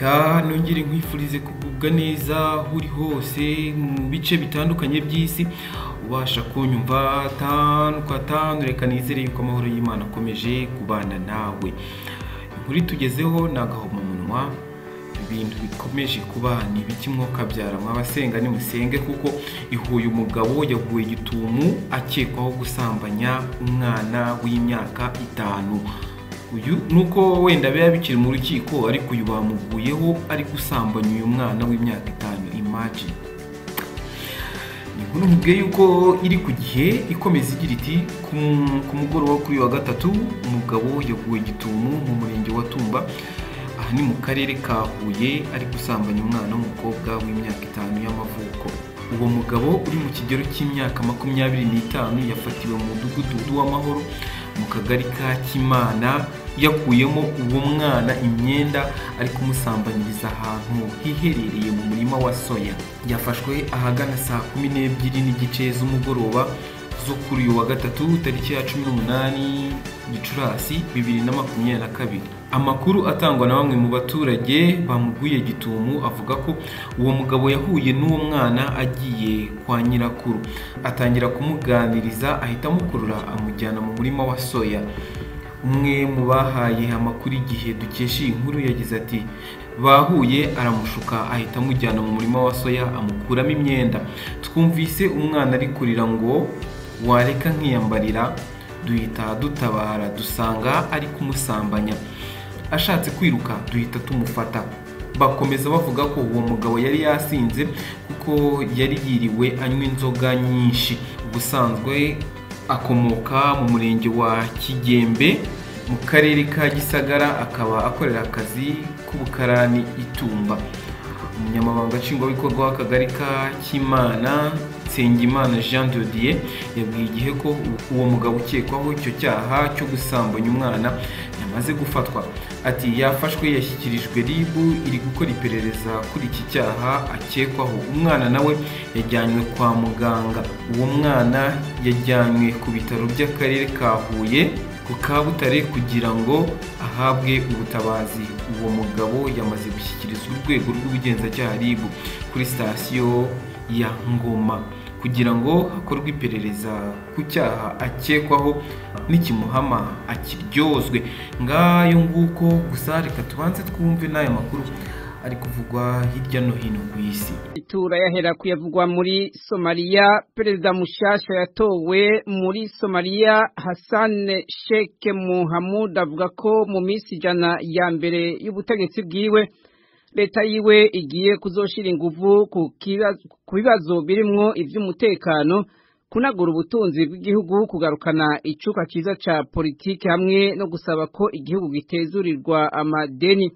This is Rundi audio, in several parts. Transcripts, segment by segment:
reka nongere nkwifurize kugubwa neza uri hose mu bice bitandukanye by'isi ubasha kunyumva tanu kwa tanu. Reka nizere yuko amahoro y'Imana akomeje kubana nawe. Inkuru tugezeho nagahomamunwa, ibintu bikomeje kuba ni biki mwoka byara mwabasenga ni musenge, kuko ihuye umugabo yaguye gitumu akekwaho gusambanya umwana w'imyaka 5. Uyu nuko wenda biba bikiri mu rukiko, ariko uyu bamuguyeho ari gusambanya uyu mwana w'imyaka 5. Imagine. Inkuru mubwiye yuko iri ku gihe ikomeza igira iti ku mugoroba kuri wa gatatu umugabo yaguye gitumu mu murenge wa Tumba, aha ni mu karere ka Huye, ari gusambanya umwana w'umukobwa w'imyaka 5 y'amavuko. Uwo mugabo uri mu kigero cy'imyaka 25 yafatiwe mu mudugudu w'Amahoro mu kagari ka Kimana, yakuyemo uwo mwana imyenda ari kumusambanyiriza ahantu hiherereye mu murima wa soya. Yafashwe ahagana saa 12 n'igice z'umugoroba zo kuri uyu wa gatatu tariki ya 18 Gicurasi 2022. Amakuru atangwa na bamwe mu baturage bamuguye gitumu avuga ko uwo mugabo yahuye n'uwo mwana agiye kwa nyirakuru, atangira kumuganiriza ahita amukurura amujyana mu murima wa soya. Umwe mu bahaye amakuru igihe dukesha inkuru yagize ati bahuye aramushuka ahita amujyana mu murima wa soya amukuramo imyenda. Twumvise umwana ari kurira ngo wareka nkiyambarira, duhita dutabara dusanga ari kumusambanya. Ashatse kwiruka duhita tumufata. Bakomeza bavuga ko uwo mugabo yari yasinze kuko yari yiriwe anywa inzoga nyinshi. Ubusanzwe akomoka mu murenge wa Kigembe mu karere ka Gisagara, akaba akorera akazi k'ubukarani Itumba. Umunyamabanga nshingwabikorwa w'akagari ka Kimana Nsengimana Jean de Dieu yabwiye igihe ko uwo mugabo ukekwaho icyo cyaha cyo gusambanya umwana yamaze gufatwa. Ati yafashwe yashyikirijwe RIB iri gukora iperereza kuri iki cyaha akekwaho. Umwana nawe yajyanywe kwa muganga. Uwo mwana yajyanywe ku bitaro by'akarere ka Huye ku Kabutare kugira ngo ahabwe ubutabazi. Uwo mugabo yamaze gushyikirizwa urwego rw'ubugenzacyaha RIB kuri sitasiyo ya Ngoma kugira ngo hakorwe iperereza ku cyaha akekwaho, n'ikimuhama akiryozwe. Ngayo nguko gusa reka tubanze twumve n'aya makuru ari kuvugwa hirya no hino ku isi. Itura yahera kuyavugwa muri Somalia. Perezida mushasha yatowe muri Somalia Hassan Sheikh Mohamud avuga ko mu minsi 100 ya mbere y'ubutegetsi bwiwe leta yiwe igiye kuzoshira inguvu ku bibazo birimwo ivy'umutekano, kunagura ubutunzi bw'igihugu, kugarukana icuka ciza ca politiki hamwe no gusaba ko igihugu gitezurirwa amadeni.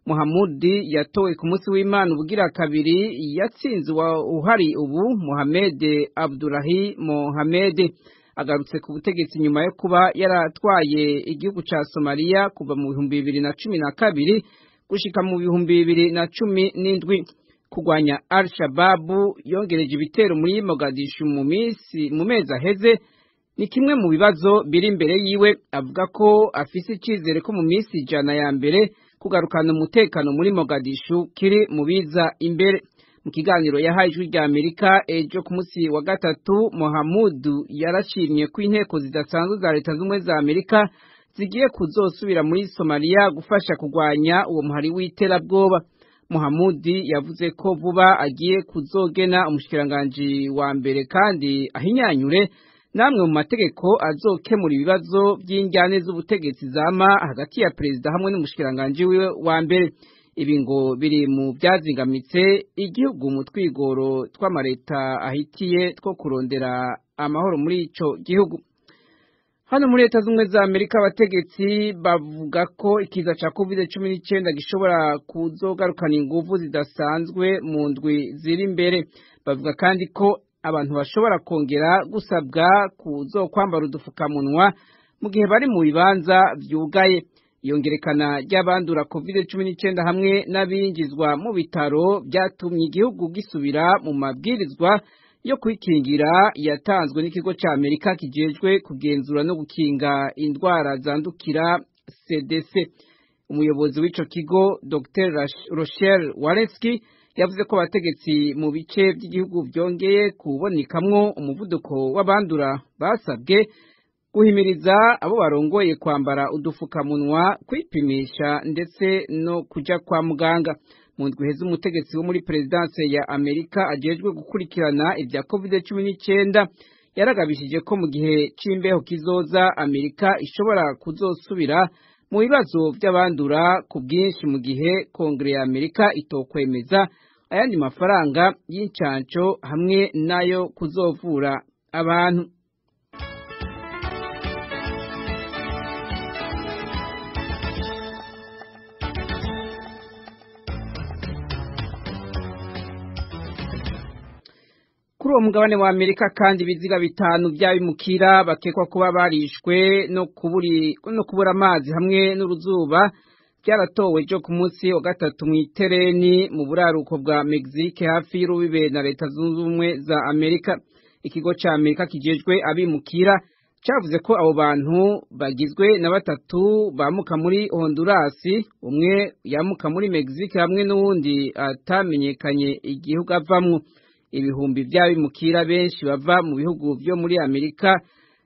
Mohamud yatowe ku munsi w'Imana ubugira kabiri, yatsinze uhari ubu Mohamed Abdullahi Mohamed. Agarutse ku butegetsi nyuma yo kuba yaratwaye igihugu ca Somalia kuva mu 2012 gushika mu 2017. Kugwanya Al-Shabaab yongereje ibitero muri Mogadishu mu mezi aheze ni kimwe mu bibazo biri imbere yiwe. Avuga ko afise icizere ko mu minsi 100 ya mbere kugarukana umutekano muri Mogadishu kiri mu biza imbere. Mu kiganiro yahaye ijwi rya Amerika ejo ku munsi wa gatatu, Mohamud yarashimye ko inteko zidasanzwe za leta z'umwe za Amerika zigiye kuzosubira muri Somalia gufasha kugwanya uwo muhari w'iterabwoba. Mohamud yavuze ko vuba agiye kuzogena umushikiranganje wa mbere kandi ahinyanyure namwe mu mategeko azokemura ibibazo by'injyane z'ubutegetsi zama hagati ya perezida hamwe n'umushikiranganje wiwe wa mbere. Ibi ngo biri mu byazingamitse igihugu mu twigoro tw'amareta ahitiye two kurondera amahoro muri ico gihugu. Hano muri leta z'umwe za Amerika abategetsi bavuga ko ikiza ca COVID-19 gishobora kuzogarukana inguvu zidasanzwe mu ndwi ziri imbere. Bavuga kandi ko abantu bashobora kongera gusabwa kuzokwambara udufukamunwa mu gihe bari mu bibanza vyugaye. Iyongerekana ry'abandura COVID-19 hamwe n'abinjizwa mu bitaro byatumye igihugu gisubira mu mabwirizwa yo kwikingira yatanzwe n'ikigo ca Amerika kijejwe kugenzura no gukinga indwara zandukira CDC. umuyobozi w'ico kigo Dr. Rochelle Walensky yavuze ko abategetsi mu bice by'igihugu byongeye kubonekamwo umuvuduko w'abandura basabwe guhimiriza abo barongoye kwambara udufukamunwa, kwipimisha ndetse no kuja kwa muganga. Mu ndwi heze umutegetsi wo muri Perezidanse ya Amerika ajejwe gukurikirana ibya COVID-19 yaragabishije ko mu gihe c'imbeho kizoza Amerika ishobora kuzosubira mu bibazo by'abandura ku bwinshi mu gihe Kongere ya Amerika itokwemeza ayandi mafaranga y'incanco hamwe nayo kuzovura abantu. Kuri uwo mugabane wa Amerika kandi ibiziga bitanu by'abimukira bakekwa kuba barishwe no kubura amazi hamwe n'uruzuba byaratowe ejo ku munsi wa gatatu mu itereni mu buraruko bwa Mexique hafi y'urubibe na Leta Zunze Ubumwe za Amerika. Ikigo ca Amerika kijejwe abimukira cavuze ko abo bantu bagizwe na batatu bamuka muri Honduras, umwe yamuka muri Mexique hamwe n'uwundi atamenyekanye igihugu avamwo. Ibihumbi by'abimukira benshi bava mu bihugu byo muri Amerika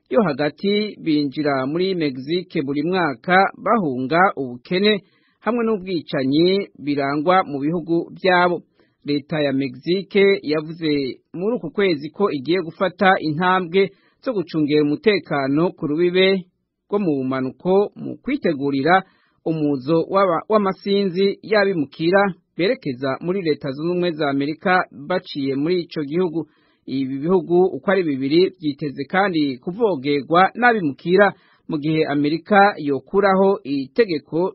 yo hagati binjira muri Mexique buri mwaka bahunga ubukene hamwe n'ubwicanyi birangwa mu bihugu byabo. Leta ya Mexique yavuze muri uku kwezi ko igiye gufata intambwe zo gucungera umutekano ku rubibe rwo mu bumanuko mu kwitegurira umuzo w'amasinzi y'abimukira berekeza muri Leta Zunze Ubumwe za Amerika baciye muri ico gihugu. Ibi bihugu uko ari bibiri byiteze kandi kuvogerwa n'abimukira mu gihe Amerika yokuraho itegeko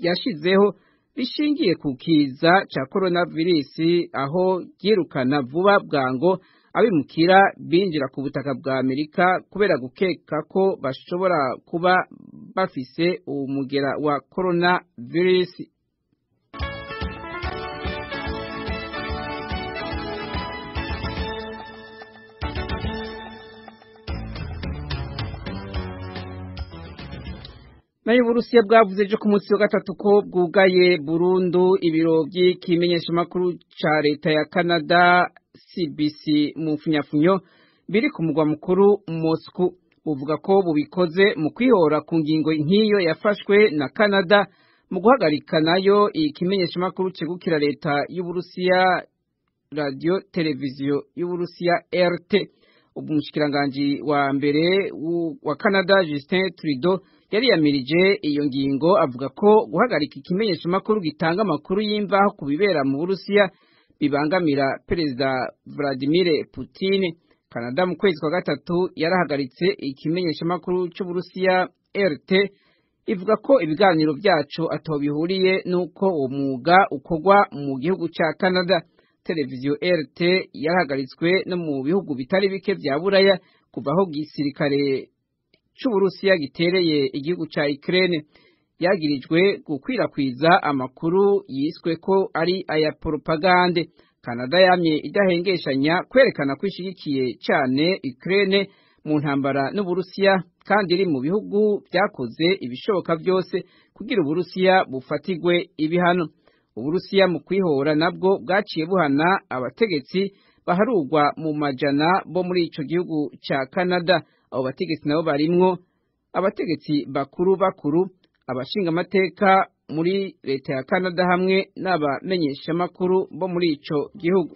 yashizeho rishingiye ku kiza ca coronavirus, aho ryirukana vuba bwango abimukira binjira ku butaka bwa Amerika kubera gukeka ko bashobora kuba bafise umugera wa coronavirus. Nayo Uburusiya bwavuze ejo ku munsi wa gatatu ko bwugaye burundu ibiro by'ikimenyeshamakuru ca leta ya Canada CBC mu funyafunyo biri ku mugwa mukuru Moscow. Buvuga ko bubikoze mu kwihora ku ngingo nk'iyo yafashwe na Canada mu guhagarika nayo ikimenyeshamakuru cegukira leta y'Uburusiya radio televiziyo y'Uburusiya RT. Umushikiranganji wa mbere wa Canada Justin Trudeau yari yamirije iyo ngingo avuga ko guhagarika ikimenyeshamakuru gitanga amakuru y'imvaho ku bibera mu Burusiya bibangamira Perezida Vladimir Putin. Canada mu kwezi kwa gatatu yarahagaritse ikimenyeshamakuru cy'Uburusiya RT ivuga ko ibiganiro byacu atobihuriye nuko uwo mwuga ukorwa mu gihugu ca Canada. Televiziyo RT yarahagaritswe no mu bihugu bitari bike vya Buraya kuva aho gisirikare c'Uburusiya gitereye igihugu ca Ukraine. Yagirijwe gukwirakwiza amakuru yiswe ko ari aya propagande. Canada yamye idahengeshanya kwerekana ko ishigikiye cyane Ukraine mu ntambara n'Uburusiya kandi iri mu bihugu byakoze ibishoboka byose kugira Uburusiya bufatigwe ibihano. Uburusiya mu kwihora nabwo bwaciye buhana abategetsi baharugwa mu majana bo muri ico gihugu ca Canada. Abo bategetsi nabo barimwo abategetsi bakuru abashinga amateka muri leta ya Canada hamwe n'abamenyeshamakuru bo muri ico gihugu.